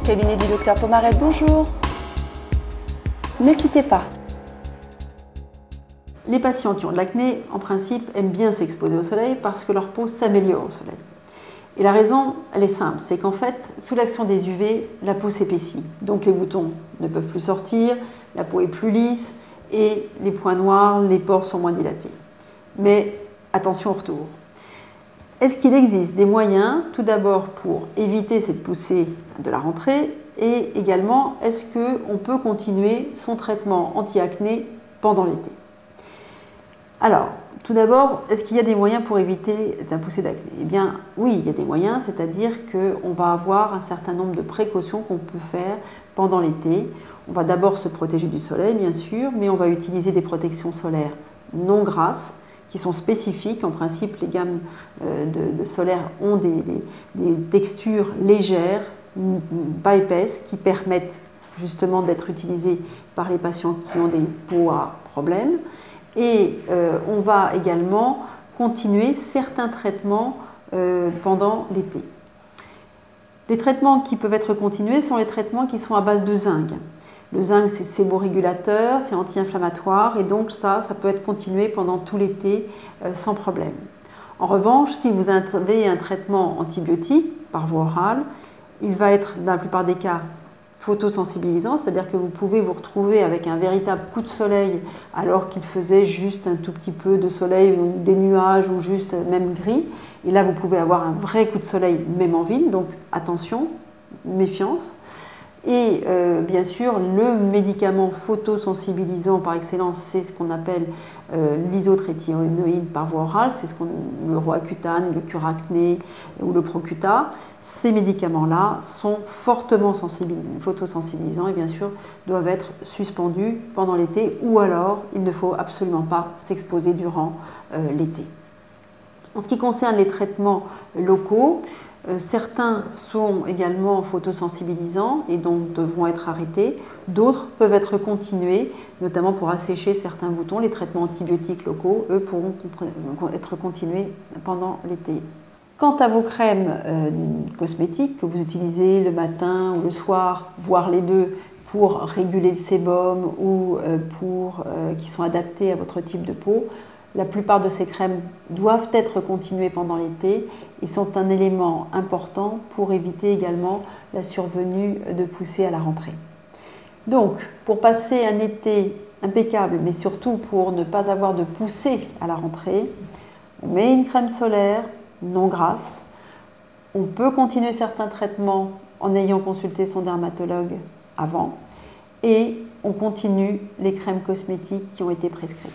cabinet du docteur Pomaret, bonjour. Ne quittez pas. Les patients qui ont de l'acné, en principe, aiment bien s'exposer au soleil parce que leur peau s'améliore au soleil. Et la raison, elle est simple, c'est qu'en fait, sous l'action des UV, la peau s'épaissit. Donc les boutons ne peuvent plus sortir, la peau est plus lisse et les points noirs, les pores sont moins dilatés. Mais attention au retour. Est-ce qu'il existe des moyens, tout d'abord pour éviter cette poussée de la rentrée, et également, est-ce qu'on peut continuer son traitement anti-acné pendant l'été? Alors, tout d'abord, est-ce qu'il y a des moyens pour éviter la poussée d'acné? Eh bien, oui, il y a des moyens, c'est-à-dire qu'on va avoir un certain nombre de précautions qu'on peut faire pendant l'été. On va d'abord se protéger du soleil, bien sûr, mais on va utiliser des protections solaires non grasses, qui sont spécifiques. En principe, les gammes de solaire ont des textures légères, pas épaisses, qui permettent justement d'être utilisées par les patients qui ont des peaux à problème. Et on va également continuer certains traitements pendant l'été. Les traitements qui peuvent être continués sont les traitements qui sont à base de zinc. Le zinc, c'est séborégulateur, c'est anti-inflammatoire et donc ça peut être continué pendant tout l'été sans problème. En revanche, si vous avez un traitement antibiotique par voie orale, il va être dans la plupart des cas photosensibilisant, c'est-à-dire que vous pouvez vous retrouver avec un véritable coup de soleil alors qu'il faisait juste un tout petit peu de soleil ou des nuages ou juste même gris. Et là, vous pouvez avoir un vrai coup de soleil même en ville, donc attention, méfiance. Et bien sûr, le médicament photosensibilisant par excellence, c'est ce qu'on appelle l'isotrétinoïde par voie orale, c'est le Roaccutane, le Curacné ou le Procuta. Ces médicaments-là sont fortement photosensibilisants et bien sûr doivent être suspendus pendant l'été ou alors il ne faut absolument pas s'exposer durant l'été. En ce qui concerne les traitements locaux, certains sont également photosensibilisants et donc devront être arrêtés. D'autres peuvent être continués, notamment pour assécher certains boutons. Les traitements antibiotiques locaux, eux, pourront être continués pendant l'été. Quant à vos crèmes cosmétiques que vous utilisez le matin ou le soir, voire les deux, pour réguler le sébum ou qui sont adaptées à votre type de peau, la plupart de ces crèmes doivent être continuées pendant l'été et sont un élément important pour éviter également la survenue de poussées à la rentrée. Donc, pour passer un été impeccable, mais surtout pour ne pas avoir de poussées à la rentrée, on met une crème solaire non grasse. On peut continuer certains traitements en ayant consulté son dermatologue avant et on continue les crèmes cosmétiques qui ont été prescrites.